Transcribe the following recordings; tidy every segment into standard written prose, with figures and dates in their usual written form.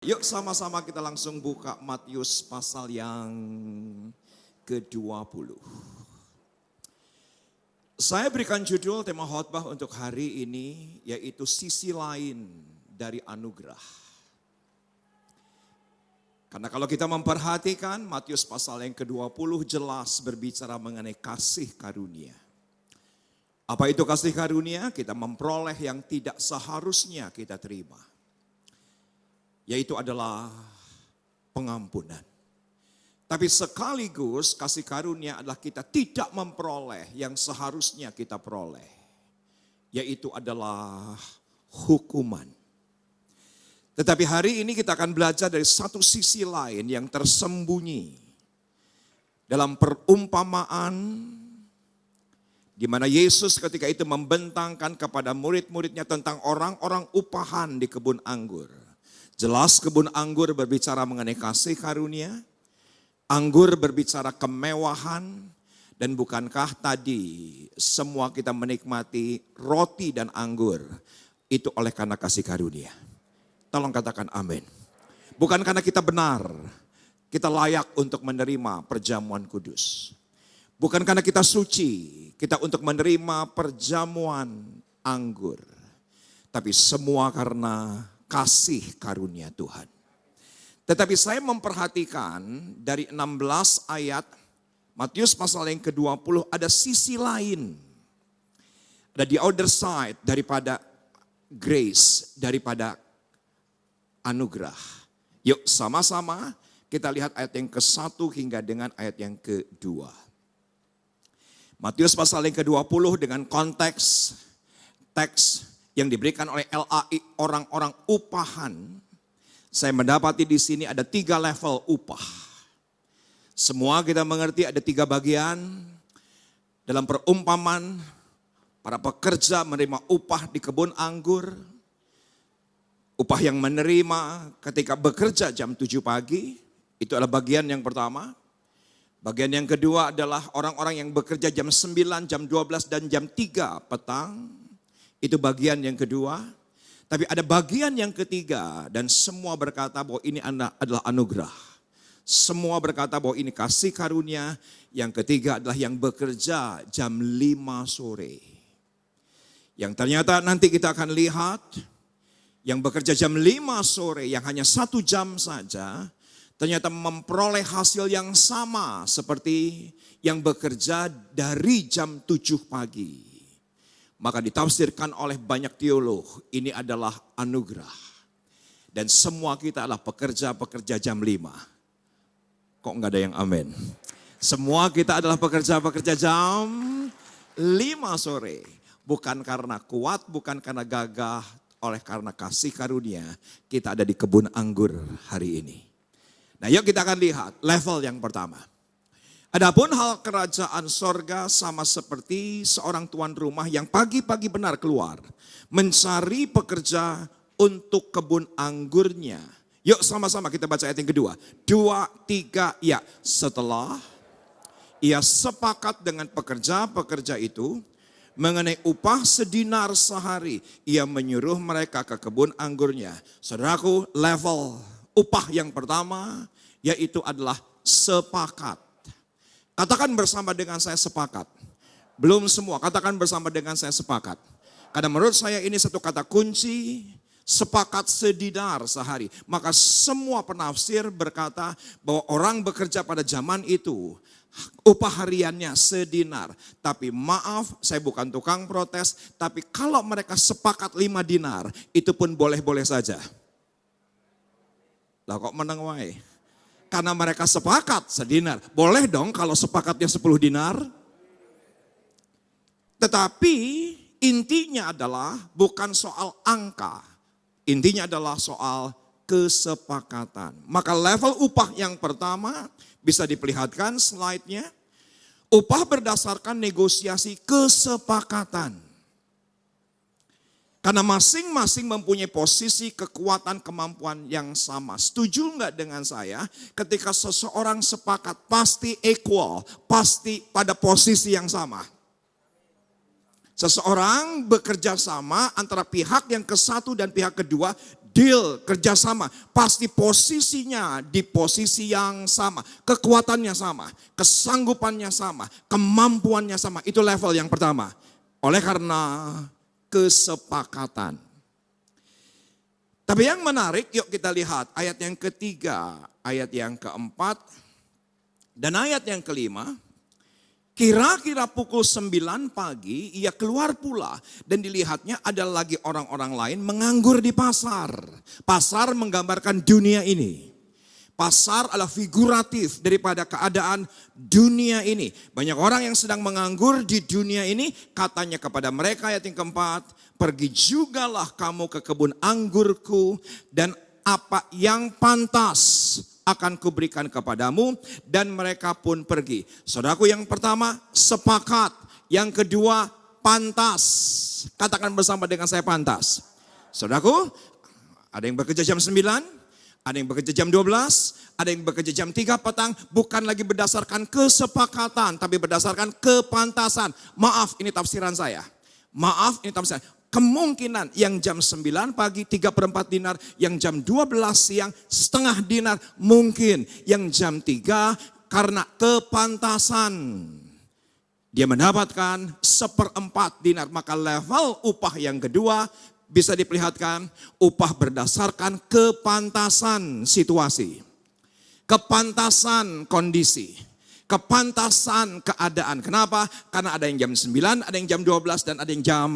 Yuk sama-sama kita langsung buka Matius pasal yang ke-20. Saya berikan judul tema khotbah untuk hari ini yaitu sisi lain dari anugerah. Karena kalau kita memperhatikan Matius pasal yang ke-20 jelas berbicara mengenai kasih karunia. Apa itu kasih karunia? Kita memperoleh yang tidak seharusnya kita terima. Yaitu adalah pengampunan. Tapi sekaligus kasih karunia adalah kita tidak memperoleh yang seharusnya kita peroleh. Yaitu adalah hukuman. Tetapi hari ini kita akan belajar dari satu sisi lain yang tersembunyi. Dalam perumpamaan di mana Yesus ketika itu membentangkan kepada murid-muridnya tentang orang-orang upahan di kebun anggur. Jelas kebun anggur berbicara mengenai kasih karunia, anggur berbicara kemewahan, dan bukankah tadi semua kita menikmati roti dan anggur itu oleh karena kasih karunia. Tolong katakan amin. Bukan karena kita benar, kita layak untuk menerima perjamuan kudus. Bukan karena kita suci, kita untuk menerima perjamuan anggur. Tapi semua karena kasih karunia Tuhan. Tetapi saya memperhatikan dari 16 ayat Matius pasal yang ke-20 ada sisi lain. Ada the other side daripada grace, daripada anugerah. Yuk sama-sama kita lihat ayat yang ke-1 hingga dengan ayat yang ke-2. Matius pasal yang ke-20 dengan konteks teks yang diberikan oleh LAI orang-orang upahan. Saya mendapati di sini ada 3 level upah. Semua kita mengerti ada 3 bagian. Dalam perumpamaan, para pekerja menerima upah di kebun anggur. Upah yang menerima ketika bekerja jam 7 pagi. Itu adalah bagian yang pertama. Bagian yang kedua adalah orang-orang yang bekerja jam 9, jam 12, dan jam 3 petang. Itu bagian yang kedua. Tapi ada bagian yang ketiga dan semua berkata bahwa ini adalah anugerah. Semua berkata bahwa ini kasih karunia. Yang ketiga adalah yang bekerja jam 5 sore. Yang ternyata nanti kita akan lihat yang bekerja jam 5 sore yang hanya 1 jam saja. Ternyata memperoleh hasil yang sama seperti yang bekerja dari jam 7 pagi. Maka ditafsirkan oleh banyak teolog, ini adalah anugerah. Dan semua kita adalah pekerja-pekerja jam 5. Kok enggak ada yang amin? Semua kita adalah pekerja-pekerja jam 5 sore. Bukan karena kuat, bukan karena gagah, oleh karena kasih karunia kita ada di kebun anggur hari ini. Nah yuk kita akan lihat level yang pertama. Adapun hal kerajaan sorga sama seperti seorang tuan rumah yang pagi-pagi benar keluar. Mencari pekerja untuk kebun anggurnya. Yuk sama-sama kita baca ayat yang kedua. 2, 3, ya. Setelah ia sepakat dengan pekerja-pekerja itu mengenai upah sedinar sehari. Ia menyuruh mereka ke kebun anggurnya. Saudaraku, level upah yang pertama yaitu adalah sepakat. Katakan bersama dengan saya sepakat. Belum semua, katakan bersama dengan saya sepakat. Karena menurut saya ini satu kata kunci, sepakat sedinar sehari. Maka semua penafsir berkata bahwa orang bekerja pada zaman itu, upah hariannya sedinar. Tapi maaf, saya bukan tukang protes, tapi kalau mereka sepakat 5 dinar, itu pun boleh-boleh saja. Lah kok menang wae? Karena mereka sepakat sedinar. Boleh dong kalau sepakatnya 10 dinar. Tetapi intinya adalah bukan soal angka. Intinya adalah soal kesepakatan. Maka level upah yang pertama bisa diperlihatkan slide-nya. Upah berdasarkan negosiasi kesepakatan. Karena masing-masing mempunyai posisi kekuatan kemampuan yang sama. Setuju enggak dengan saya? Ketika seseorang sepakat pasti equal, pasti pada posisi yang sama. Seseorang bekerja sama antara pihak yang ke-1 dan pihak kedua deal, kerjasama, pasti posisinya di posisi yang sama. Kekuatannya sama, kesanggupannya sama, kemampuannya sama. Itu level yang pertama. Oleh karena kesepakatan. Tapi yang menarik, yuk kita lihat ayat yang ketiga, ayat yang keempat, dan ayat yang kelima. Kira-kira pukul 9 pagi ia keluar pula dan dilihatnya ada lagi orang-orang lain menganggur di pasar. Pasar menggambarkan dunia ini. Pasar adalah figuratif daripada keadaan dunia ini. Banyak orang yang sedang menganggur di dunia ini, katanya kepada mereka ayat yang keempat, pergi jugalah kamu ke kebun anggurku dan apa yang pantas akan kuberikan kepadamu, dan mereka pun pergi. Saudaraku, yang pertama sepakat, yang kedua pantas. Katakan bersama dengan saya, pantas. Saudaraku, ada yang bekerja jam 9, ada yang bekerja jam 12, ada yang bekerja jam 3 petang, bukan lagi berdasarkan kesepakatan, tapi berdasarkan kepantasan. Maaf, ini tafsiran saya. Maaf, ini tafsiran. Kemungkinan yang jam 9 pagi 3/4 dinar, yang jam 12 siang setengah dinar, mungkin yang jam 3 karena kepantasan. Dia mendapatkan 1/4 dinar, maka level upah yang kedua bisa diperlihatkan upah berdasarkan kepantasan situasi, kepantasan kondisi. Kepantasan keadaan. Kenapa? Karena ada yang jam 9, ada yang jam 12, dan ada yang jam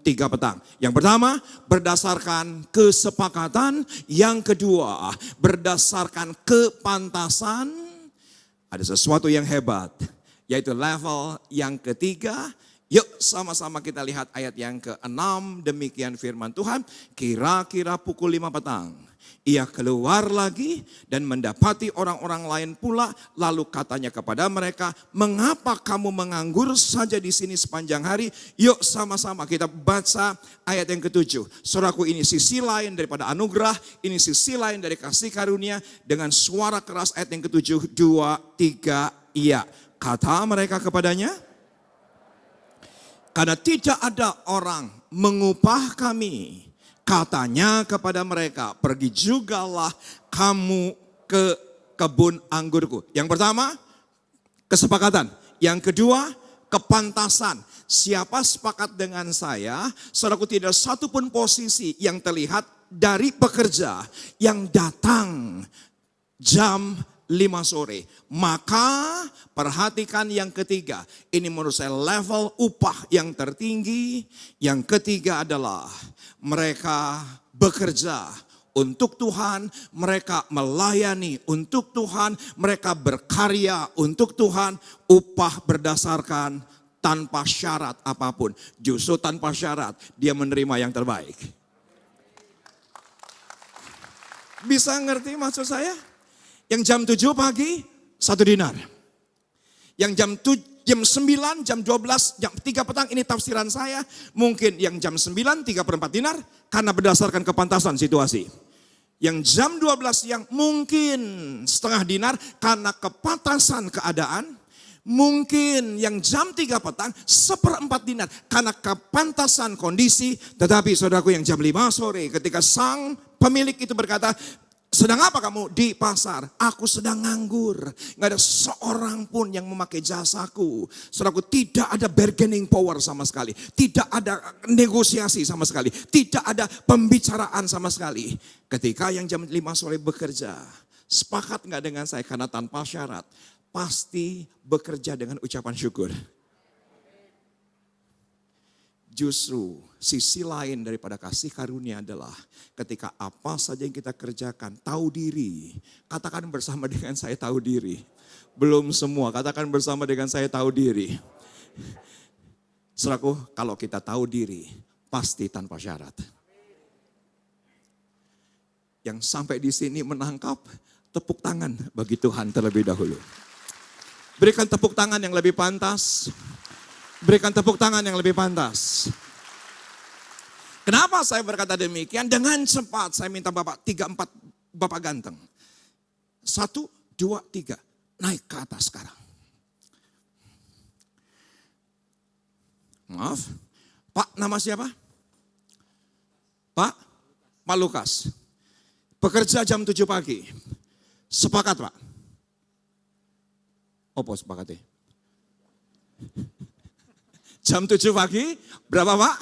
3 petang. Yang pertama, berdasarkan kesepakatan. Yang kedua, berdasarkan kepantasan. Ada sesuatu yang hebat, yaitu level yang ketiga. Yuk sama-sama kita lihat ayat yang ke-6. Demikian firman Tuhan. Kira-kira pukul 5 petang. Ia keluar lagi dan mendapati orang-orang lain pula. Lalu katanya kepada mereka, mengapa kamu menganggur saja di sini sepanjang hari? Yuk sama-sama kita baca ayat yang ke-7. Saudaraku, ini sisi lain daripada anugerah. Ini sisi lain dari kasih karunia. Dengan suara keras ayat yang ke-7. 2, 3, iya. Kata mereka kepadanya, karena tidak ada orang mengupah kami. Katanya kepada mereka, pergi jugalah kamu ke kebun anggurku. Yang pertama, kesepakatan. Yang kedua, kepantasan. Siapa sepakat dengan saya, saudaraku, tidak satu pun posisi yang terlihat dari pekerja yang datang jam 5 sore. Maka perhatikan yang ketiga. Ini menurut saya level upah yang tertinggi. Yang ketiga adalah mereka bekerja untuk Tuhan, mereka melayani untuk Tuhan, mereka berkarya untuk Tuhan, upah berdasarkan tanpa syarat apapun. Justru tanpa syarat dia menerima yang terbaik. Bisa ngerti maksud saya? Yang jam 7 pagi 1 dinar. Yang jam 9, jam 12, jam 3 petang, ini tafsiran saya. Mungkin yang jam 9, 3/4 dinar karena berdasarkan kepantasan situasi. Yang jam 12 siang mungkin setengah dinar karena kepantasan keadaan. Mungkin yang jam 3 petang 1/4 dinar karena kepantasan kondisi. Tetapi saudaraku, yang jam 5 sore ketika sang pemilik itu berkata, sedang apa kamu di pasar? Aku sedang nganggur. Gak ada seorang pun yang memakai jasaku. Saudaraku, tidak ada bargaining power sama sekali. Tidak ada negosiasi sama sekali. Tidak ada pembicaraan sama sekali. Ketika yang jam 5 sore bekerja, sepakat gak dengan saya? Karena tanpa syarat, pasti bekerja dengan ucapan syukur. Justru sisi lain daripada kasih karunia adalah ketika apa saja yang kita kerjakan, tahu diri. Katakan bersama dengan saya, tahu diri. Belum semua, katakan bersama dengan saya, tahu diri. Saudaraku, kalau kita tahu diri, pasti tanpa syarat. Yang sampai di sini menangkap, tepuk tangan bagi Tuhan terlebih dahulu. Berikan tepuk tangan yang lebih pantas. Berikan tepuk tangan yang lebih pantas. Kenapa saya berkata demikian? Dengan cepat saya minta Bapak 3-4 Bapak ganteng. 1, 2, 3. Naik ke atas sekarang. Maaf. Pak, nama siapa? Pak Lukas. Bekerja jam 7 pagi. Sepakat Pak? Apa sepakatnya? Jam 7 pagi, berapa Pak?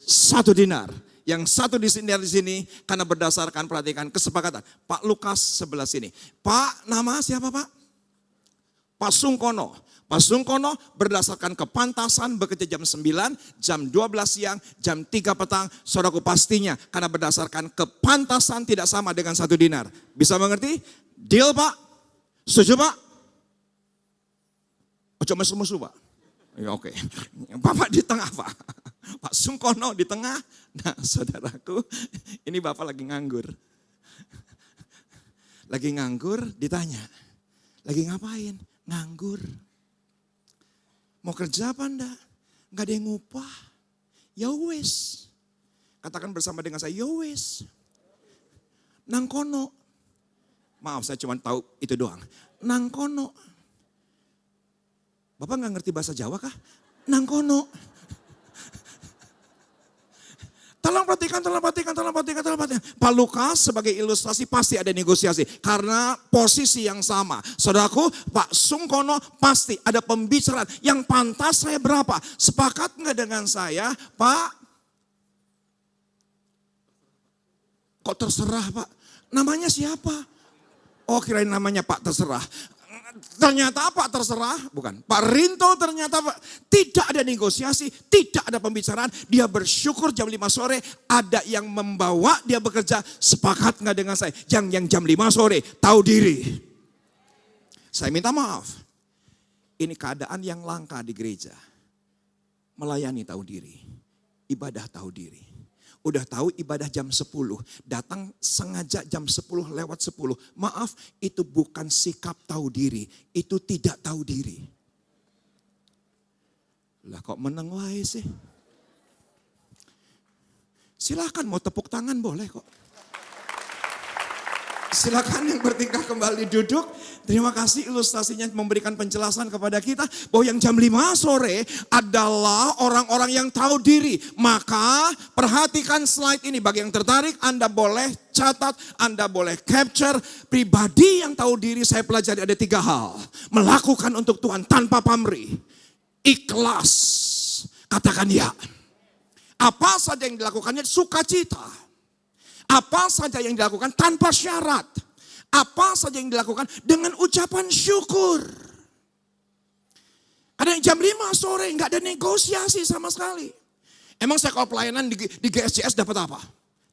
1 dinar. Yang satu di sini karena berdasarkan perhatikan kesepakatan. Pak Lukas sebelah sini. Pak, nama siapa Pak? Pak Sungkono. Pak Sungkono berdasarkan kepantasan bekerja jam 9, jam 12 siang, jam 3 petang. Saudaraku pastinya karena berdasarkan kepantasan tidak sama dengan 1 dinar. Bisa mengerti? Deal Pak? Setuju Pak? Ojo musuh-musuh Pak? Ya, oke. Bapak di tengah Pak. Pak Sungkono di tengah. Nah saudaraku ini Bapak lagi nganggur. Lagi nganggur ditanya. Lagi ngapain? Nganggur. Mau kerja apa enggak? Enggak ada yang ngupah. Ya wes. Katakan bersama dengan saya, ya wes. Nang kono. Maaf saya cuma tahu itu doang. Nang kono. Bapak nggak ngerti bahasa Jawa kah? Nang kono. Tolong perhatikan. Pak Lukas sebagai ilustrasi pasti ada negosiasi. Karena posisi yang sama. Saudaraku, Pak Sungkono pasti ada pembicaraan. Yang pantas saya berapa? Sepakat nggak dengan saya? Pak? Kok terserah Pak? Namanya siapa? Oh kirain namanya Pak terserah. Ternyata Pak terserah, bukan. Pak Rinto ternyata Pak, tidak ada negosiasi, tidak ada pembicaraan. Dia bersyukur jam 5 sore ada yang membawa dia bekerja. Sepakat nggak dengan saya? Yang jam 5 sore tahu diri. Saya minta maaf. Ini keadaan yang langka di gereja. Melayani tahu diri. Ibadah tahu diri. Udah tahu ibadah jam 10, datang sengaja jam 10 lewat 10. Maaf, itu bukan sikap tahu diri, itu tidak tahu diri. Lah kok meneng wae sih? Silakan mau tepuk tangan boleh kok. Silakan yang bertingkah kembali duduk. Terima kasih ilustrasinya memberikan penjelasan kepada kita bahwa yang jam 5 sore adalah orang-orang yang tahu diri. Maka perhatikan slide ini bagi yang tertarik, Anda boleh catat, Anda boleh capture. Pribadi yang tahu diri saya pelajari ada 3 hal. Melakukan untuk Tuhan tanpa pamrih. Ikhlas. Katakan ya. Apa saja yang dilakukannya sukacita. Apa saja yang dilakukan tanpa syarat. Apa saja yang dilakukan dengan ucapan syukur. Karena jam 5 sore nggak ada negosiasi sama sekali. Emang saya kalau pelayanan di GSCS dapat apa?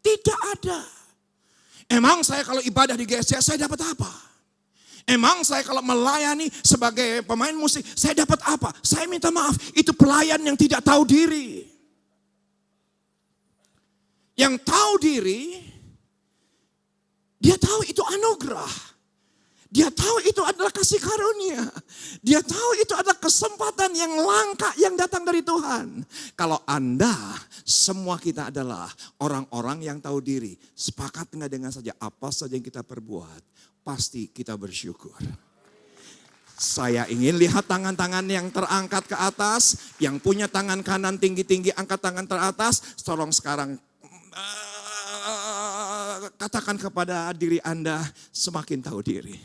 Tidak ada. Emang saya kalau ibadah di GSCS saya dapat apa? Emang saya kalau melayani sebagai pemain musik saya dapat apa? Saya minta maaf, itu pelayan yang tidak tahu diri. Yang tahu diri, dia tahu itu anugerah. Dia tahu itu adalah kasih karunia. Dia tahu itu adalah kesempatan yang langka yang datang dari Tuhan. Kalau Anda, semua kita adalah orang-orang yang tahu diri. Sepakat nggak dengan saja apa saja yang kita perbuat, pasti kita bersyukur. Saya ingin lihat tangan-tangan yang terangkat ke atas. Yang punya tangan kanan tinggi-tinggi, angkat tangan teratas. Tolong sekarang katakan kepada diri Anda, semakin tahu diri.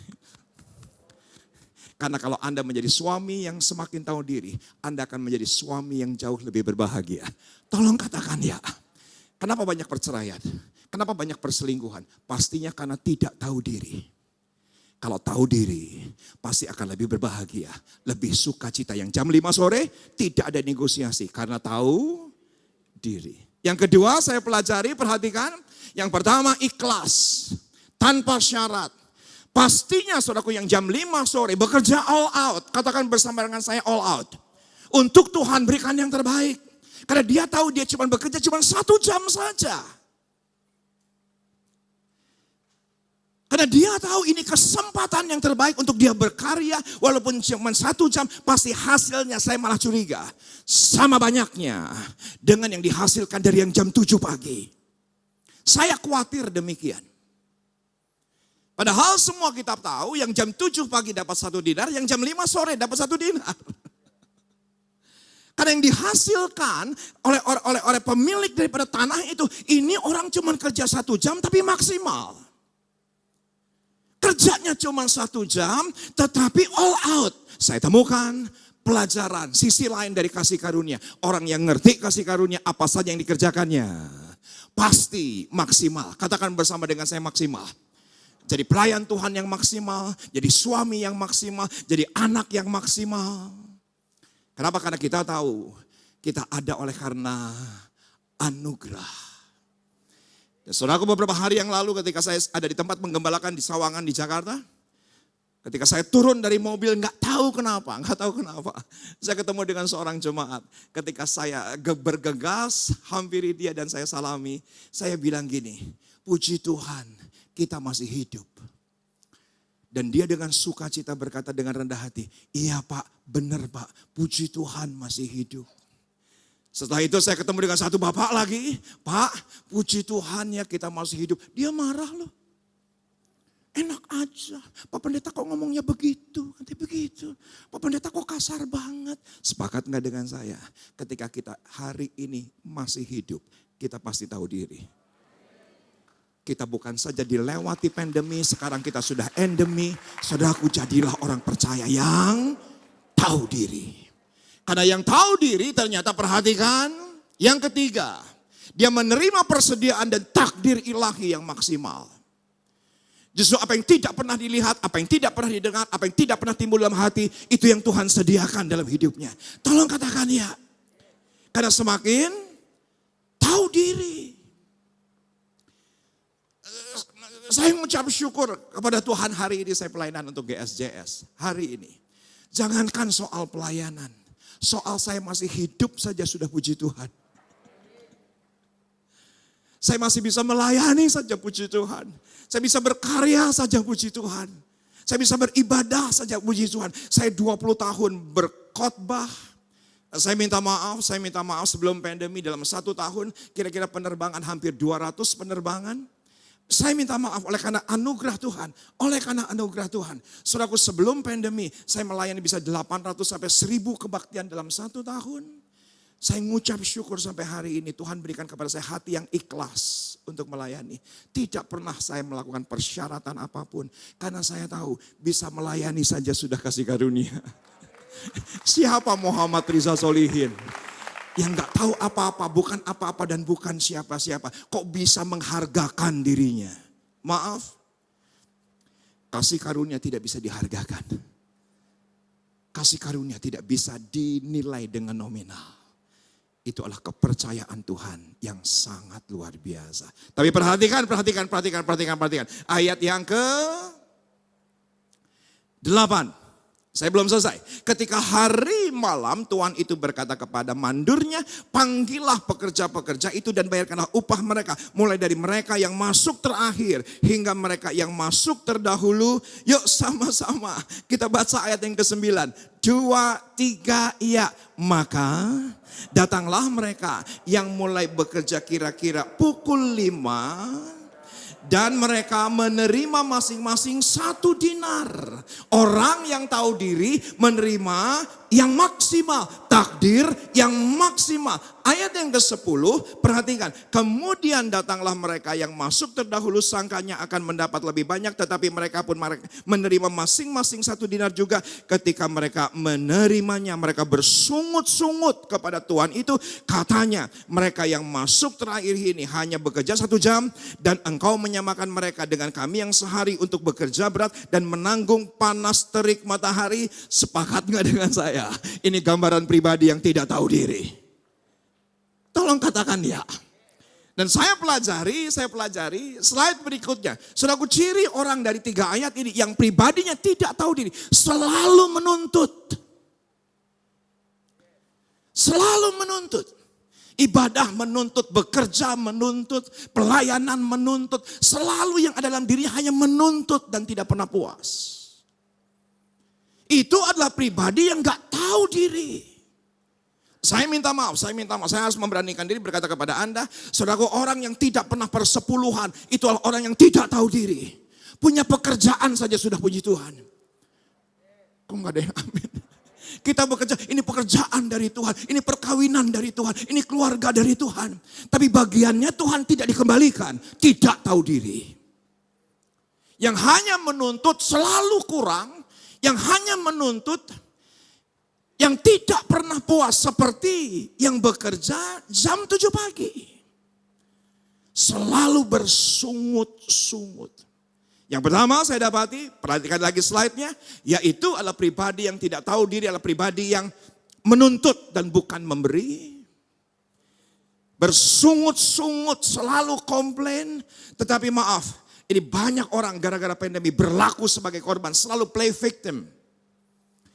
Karena kalau Anda menjadi suami yang semakin tahu diri, Anda akan menjadi suami yang jauh lebih berbahagia. Tolong katakan ya. Kenapa banyak perceraian? Kenapa banyak perselingkuhan? Pastinya karena tidak tahu diri. Kalau tahu diri, pasti akan lebih berbahagia. Lebih sukacita. Yang jam 5 sore tidak ada negosiasi karena tahu diri. Yang kedua saya pelajari, perhatikan. Yang pertama ikhlas, tanpa syarat. Pastinya saudaraku yang jam 5 sore bekerja all out. Katakan bersama dengan saya all out. Untuk Tuhan berikan yang terbaik. Karena dia tahu dia cuma bekerja cuma 1 jam saja. Karena dia tahu ini kesempatan yang terbaik untuk dia berkarya. Walaupun cuma 1 jam, pasti hasilnya saya malah curiga. Sama banyaknya dengan yang dihasilkan dari yang jam 7 pagi. Saya khawatir demikian. Padahal semua kitab tahu yang jam 7 pagi dapat 1 dinar, yang jam 5 sore dapat 1 dinar. Karena yang dihasilkan oleh pemilik daripada tanah itu, ini orang cuma kerja 1 jam tapi maksimal. kerjanya cuma 1 jam, tetapi all out. Saya temukan pelajaran, sisi lain dari kasih karunia. Orang yang ngerti kasih karunia, apa saja yang dikerjakannya pasti maksimal. Katakan bersama dengan saya, maksimal. Jadi pelayan Tuhan yang maksimal, jadi suami yang maksimal, jadi anak yang maksimal. Kenapa? Karena kita tahu kita ada oleh karena anugerah. Dan saudaraku, beberapa hari yang lalu ketika saya ada di tempat menggembalakan di Sawangan di Jakarta, ketika saya turun dari mobil, nggak tahu kenapa. Saya ketemu dengan seorang jemaat. Ketika saya bergegas, hampiri dia dan saya salami. Saya bilang gini, puji Tuhan kita masih hidup. Dan dia dengan sukacita berkata dengan rendah hati, iya Pak, benar Pak, puji Tuhan masih hidup. Setelah itu saya ketemu dengan satu bapak lagi, Pak, puji Tuhan ya kita masih hidup. Dia marah loh. Enak aja, Pak Pendeta kok ngomongnya begitu, nanti begitu. Pak Pendeta kok kasar banget. Sepakat gak dengan saya? Ketika kita hari ini masih hidup, kita pasti tahu diri. Kita bukan saja dilewati pandemi, sekarang kita sudah endemi. Saudaraku, jadilah orang percaya yang tahu diri. Karena yang tahu diri ternyata, perhatikan, yang ketiga, dia menerima persediaan dan takdir ilahi yang maksimal. Justru apa yang tidak pernah dilihat, apa yang tidak pernah didengar, apa yang tidak pernah timbul dalam hati, itu yang Tuhan sediakan dalam hidupnya. Tolong katakan ya. Karena semakin tahu diri. Saya mengucap syukur kepada Tuhan hari ini saya pelayanan untuk GSJS. Hari ini. Jangankan soal pelayanan. Soal saya masih hidup saja sudah puji Tuhan. Saya masih bisa melayani saja puji Tuhan. Saya bisa berkarya saja puji Tuhan. Saya bisa beribadah saja puji Tuhan. Saya 20 tahun berkhotbah. Saya minta maaf sebelum pandemi dalam 1 tahun kira-kira penerbangan hampir 200 penerbangan. Saya minta maaf oleh karena anugerah Tuhan. Oleh karena anugerah Tuhan. Saudaraku, sebelum pandemi saya melayani bisa 800 sampai 1000 kebaktian dalam 1 tahun. Saya mengucap syukur sampai hari ini Tuhan berikan kepada saya hati yang ikhlas untuk melayani. Tidak pernah saya melakukan persyaratan apapun. Karena saya tahu bisa melayani saja sudah kasih karunia. Siapa Muhammad Riza Solihin? Yang gak tahu apa-apa, bukan apa-apa dan bukan siapa-siapa. Kok bisa menghargakan dirinya? Maaf, kasih karunia tidak bisa dihargakan. Kasih karunia tidak bisa dinilai dengan nominal. Itu adalah kepercayaan Tuhan yang sangat luar biasa. Tapi perhatikan. Ayat yang ke-8. Saya belum selesai. Ketika hari malam Tuhan itu berkata kepada mandurnya, panggillah pekerja-pekerja itu dan bayarkanlah upah mereka. Mulai dari mereka yang masuk terakhir hingga mereka yang masuk terdahulu. Yuk sama-sama kita baca ayat yang ke-9. 2, 3, ya. Maka datanglah mereka yang mulai bekerja kira-kira pukul 5. Dan mereka menerima masing-masing 1 dinar. Orang yang tahu diri menerima yang maksimal. Takdir yang maksimal. Ayat yang ke-10, perhatikan. Kemudian datanglah mereka yang masuk terdahulu, sangkanya akan mendapat lebih banyak. Tetapi mereka pun menerima masing-masing 1 dinar juga. Ketika mereka menerimanya, mereka bersungut-sungut kepada Tuhan itu. Katanya, mereka yang masuk terakhir ini hanya bekerja 1 jam. Dan engkau menyamakan mereka dengan kami yang sehari untuk bekerja berat dan menanggung panas terik matahari. Sepakat gak dengan saya? Ini gambaran pribadi yang tidak tahu diri. Tolong katakan ya. Dan saya pelajari slide berikutnya. Saudaraku, ciri orang dari 3 ayat ini yang pribadinya tidak tahu diri. Selalu menuntut. Selalu menuntut. Ibadah menuntut, bekerja menuntut, pelayanan menuntut. Selalu yang ada dalam diri hanya menuntut dan tidak pernah puas. Itu adalah pribadi yang gak tahu diri. Saya minta maaf, saya harus memberanikan diri berkata kepada Anda, saudaraku, orang yang tidak pernah persepuluhan, itu adalah orang yang tidak tahu diri. Punya pekerjaan saja sudah puji Tuhan. Kok gak ada yang amin? Kita bekerja, ini pekerjaan dari Tuhan, ini perkawinan dari Tuhan, ini keluarga dari Tuhan. Tapi bagiannya Tuhan tidak dikembalikan, tidak tahu diri. yang hanya menuntut selalu kurang, yang hanya menuntut yang tidak pernah puas seperti yang bekerja jam 7 pagi. Selalu bersungut-sungut. Yang pertama saya dapati, perhatikan lagi slide-nya, yaitu adalah pribadi yang tidak tahu diri, adalah pribadi yang menuntut dan bukan memberi. Bersungut-sungut, selalu komplain, tetapi maaf, ini banyak orang gara-gara pandemi berlaku sebagai korban, selalu play victim.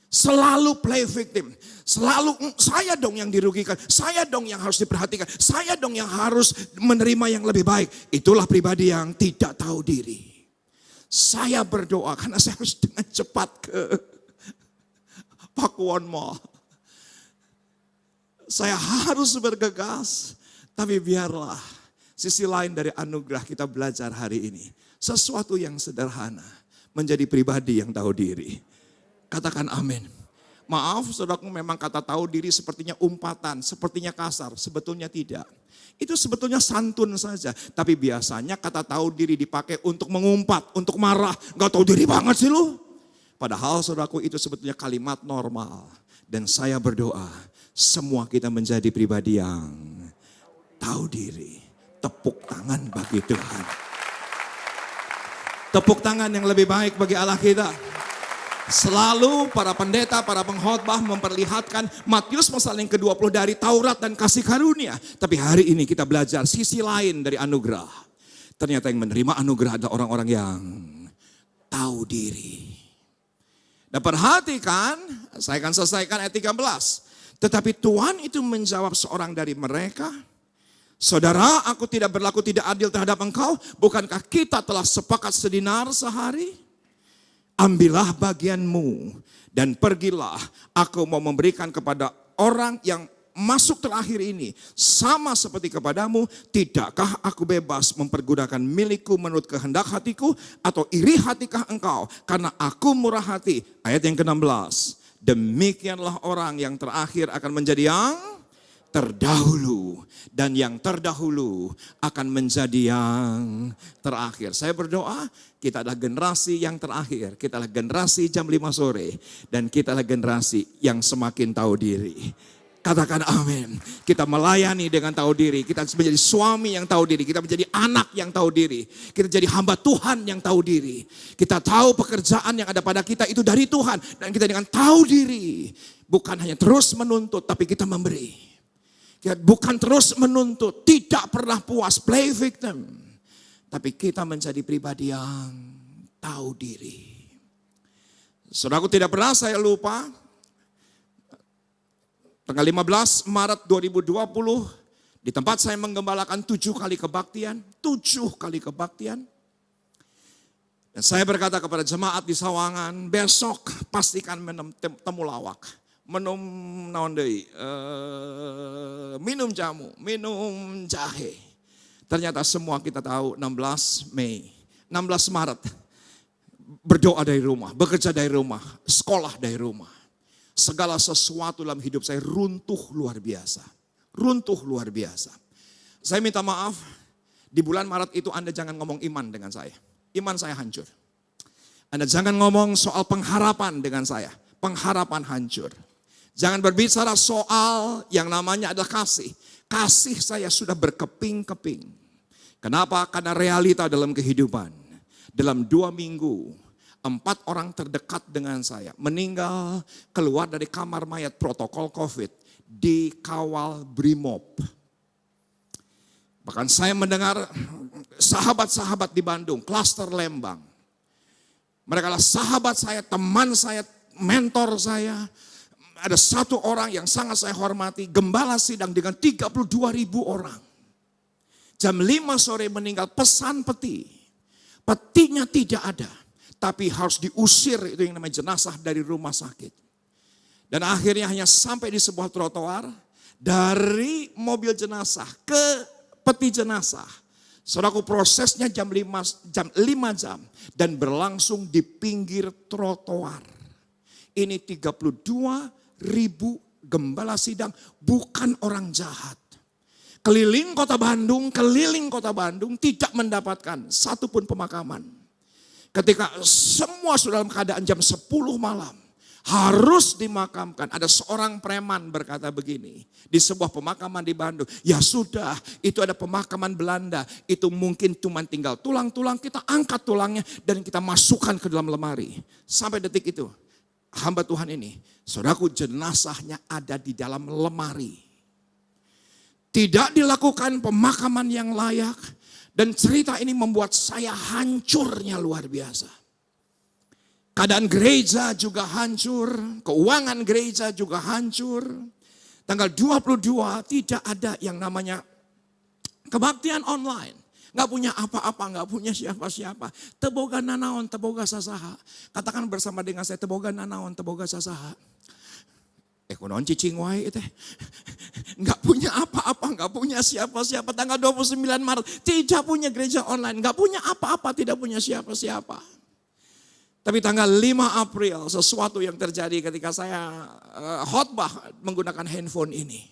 Selalu play victim. Selalu saya dong yang dirugikan. Saya dong yang harus diperhatikan. Saya dong yang harus menerima yang lebih baik. Itulah pribadi yang tidak tahu diri. Saya berdoa karena saya harus dengan cepat ke Pakuwon Mall. Saya harus bergegas. Tapi biarlah sisi lain dari anugerah kita belajar hari ini. Sesuatu yang sederhana. Menjadi pribadi yang tahu diri. Katakan amin. Maaf saudaraku, memang kata tahu diri sepertinya umpatan, sepertinya kasar. Sebetulnya tidak. Itu sebetulnya santun saja. Tapi biasanya kata tahu diri dipakai untuk mengumpat, untuk marah. Gak tahu diri banget sih lu. Padahal saudaraku itu sebetulnya kalimat normal. Dan saya berdoa semua kita menjadi pribadi yang tahu diri. Tepuk tangan bagi Tuhan. Tepuk tangan yang lebih baik bagi Allah kita. Selalu para pendeta, para pengkhotbah memperlihatkan Matius pasal yang ke-20 dari Taurat dan kasih karunia. Tapi hari ini kita belajar sisi lain dari anugerah. Ternyata yang menerima anugerah adalah orang-orang yang tahu diri. Dan perhatikan, saya akan selesaikan ayat 13. Tetapi Tuhan itu menjawab seorang dari mereka, saudara, aku tidak berlaku tidak adil terhadap engkau. Bukankah kita telah sepakat sedinar sehari? Ambillah bagianmu dan pergilah. Aku mau memberikan kepada orang yang masuk terakhir ini. Sama seperti kepadamu, tidakkah aku bebas mempergunakan milikku menurut kehendak hatiku? Atau iri hatikah engkau? Karena aku murah hati. Ayat yang ke-16. Demikianlah orang yang terakhir akan menjadi yang terdahulu, dan yang terdahulu akan menjadi yang terakhir. Saya berdoa kita adalah generasi yang terakhir, kita adalah generasi jam 5 sore, dan kita adalah generasi yang semakin tahu diri. Katakan amin. Kita melayani dengan tahu diri, kita menjadi suami yang tahu diri, kita menjadi anak yang tahu diri, kita jadi hamba Tuhan yang tahu diri. Kita tahu pekerjaan yang ada pada kita itu dari Tuhan, dan kita dengan tahu diri, bukan hanya terus menuntut, tapi kita memberi. Bukan terus menuntut, tidak pernah puas, play victim. Tapi kita menjadi pribadi yang tahu diri. Saudaraku, tidak pernah saya lupa, tanggal 15 Maret 2020, di tempat saya menggembalakan 7 kali kebaktian. 7 kali kebaktian. Dan saya berkata kepada jemaat di Sawangan, besok pastikan minum temulawak. Minum jamu, minum jahe. Ternyata semua kita tahu 16 Maret. Berdoa dari rumah, bekerja dari rumah, sekolah dari rumah. Segala sesuatu dalam hidup saya runtuh luar biasa. Runtuh luar biasa. Saya minta maaf, di bulan Maret itu Anda jangan ngomong iman dengan saya. Iman saya hancur. Anda jangan ngomong soal pengharapan dengan saya. Pengharapan hancur. Jangan berbicara soal yang namanya adalah kasih. Kasih saya sudah berkeping-keping. Kenapa? Karena realita dalam kehidupan. Dalam 2 minggu, 4 orang terdekat dengan saya meninggal keluar dari kamar mayat protokol COVID dikawal Brimob. Bahkan saya mendengar sahabat-sahabat di Bandung, klaster Lembang. Mereka adalah sahabat saya, teman saya, mentor saya. Ada 1 orang yang sangat saya hormati, gembala sidang dengan 32.000 orang. Jam 5 sore meninggal, pesan peti. Petinya tidak ada, tapi harus diusir itu yang namanya jenazah dari rumah sakit. Dan akhirnya hanya sampai di sebuah trotoar, dari mobil jenazah ke peti jenazah. Saudaraku, prosesnya jam 5 jam dan berlangsung di pinggir trotoar. Ini 32.000 gembala sidang, bukan orang jahat. Keliling kota Bandung tidak mendapatkan satupun pemakaman. Ketika semua sudah dalam keadaan jam 10 malam. Harus dimakamkan. Ada seorang preman berkata begini. Di sebuah pemakaman di Bandung. Ya sudah, itu ada pemakaman Belanda. Itu mungkin cuma tinggal tulang-tulang. Kita angkat tulangnya dan kita masukkan ke dalam lemari. Sampai detik itu. Hamba Tuhan ini. Saudaraku, jenazahnya ada di dalam lemari. Tidak dilakukan pemakaman yang layak. Dan cerita ini membuat saya hancurnya luar biasa. Keadaan gereja juga hancur, keuangan gereja juga hancur. Tanggal 22 tidak ada yang namanya kebaktian online. Gak punya apa-apa, gak punya siapa-siapa. Teboga nanaon, teboga sasaha. Katakan bersama dengan saya, teboga nanaon, teboga sasaha. Kunaon cicing wae teh. Gak punya apa-apa, gak punya siapa-siapa. Tanggal 29 Maret tidak punya gereja online, gak punya apa-apa, tidak punya siapa-siapa. Tapi tanggal 5 April sesuatu yang terjadi ketika saya khotbah menggunakan handphone ini.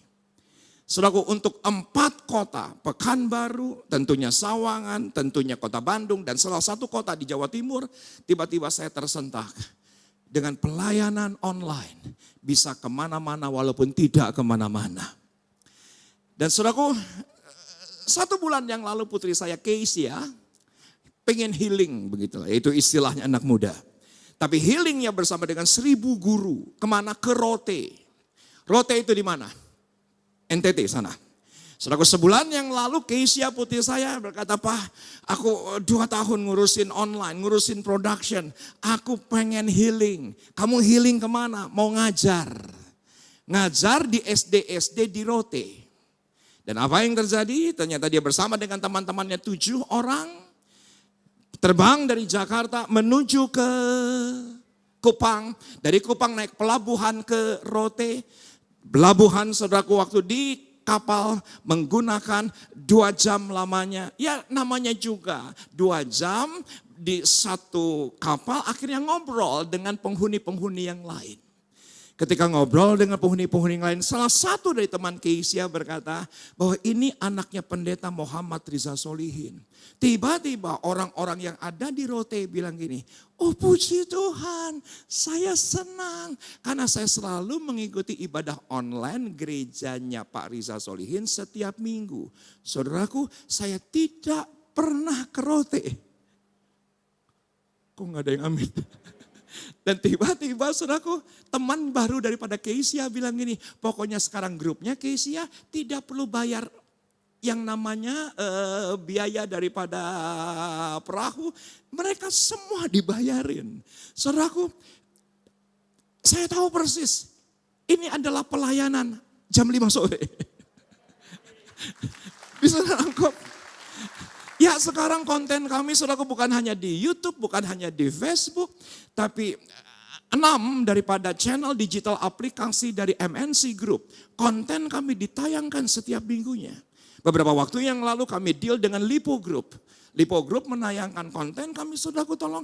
Saudaraku, untuk 4 kota, Pekanbaru, tentunya Sawangan, tentunya kota Bandung, dan salah satu kota di Jawa Timur, tiba-tiba saya tersentak. Dengan pelayanan online, bisa kemana-mana walaupun tidak kemana-mana. Dan saudaraku, 1 bulan yang lalu putri saya Keisha, pengen healing begitulah, itu istilahnya anak muda. Tapi healingnya bersama dengan 1000 guru. Kemana? Ke Rote. Rote itu di mana? NTT sana. Saudaraku, sebulan yang lalu Keisha putri saya berkata, Pak, aku 2 tahun ngurusin online, ngurusin production. Aku pengen healing. Kamu healing kemana? Mau ngajar. Ngajar di SD di Rote. Dan apa yang terjadi? Ternyata dia bersama dengan teman-temannya 7 orang. Terbang dari Jakarta menuju ke Kupang. Dari Kupang naik pelabuhan ke Rote. Pelabuhan saudaraku waktu di kapal menggunakan 2 jam lamanya. Ya namanya juga 2 jam di satu kapal akhirnya ngobrol dengan penghuni-penghuni yang lain. Ketika ngobrol dengan penghuni-penghuni yang lain, salah satu dari teman Keisha berkata bahwa ini anaknya pendeta Muhammad Riza Solihin. Tiba-tiba orang-orang yang ada di Rote bilang gini, oh puji Tuhan, saya senang karena saya selalu mengikuti ibadah online gerejanya Pak Riza Solihin setiap minggu. Saudaraku, saya tidak pernah ke Rote. Kok gak ada yang amin? Dan tiba-tiba saudaraku, teman baru daripada Keisha bilang gini, pokoknya sekarang grupnya Keisha tidak perlu bayar yang namanya biaya daripada perahu. Mereka semua dibayarin. Saudaraku, saya tahu persis, ini adalah pelayanan jam 5 sore. Bisa nangkep? Ya sekarang konten kami saudaraku bukan hanya di YouTube, bukan hanya di Facebook. Tapi 6 daripada channel digital aplikasi dari MNC Group. Konten kami ditayangkan setiap minggunya. Beberapa waktu yang lalu kami deal dengan Lipo Group. Lipo Group menayangkan konten kami saudaraku tolong.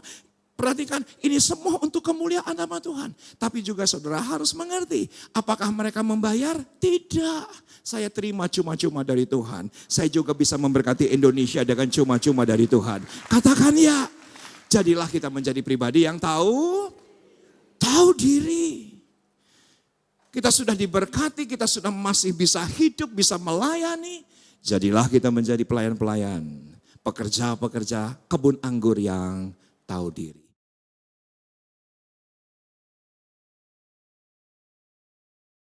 Perhatikan, ini semua untuk kemuliaan nama Tuhan. Tapi juga saudara harus mengerti, apakah mereka membayar? Tidak. Saya terima cuma-cuma dari Tuhan. Saya juga bisa memberkati Indonesia dengan cuma-cuma dari Tuhan. Katakan ya. Jadilah kita menjadi pribadi yang tahu diri. Kita sudah diberkati, kita sudah masih bisa hidup, bisa melayani. Jadilah kita menjadi pelayan-pelayan. Pekerja-pekerja kebun anggur yang tahu diri.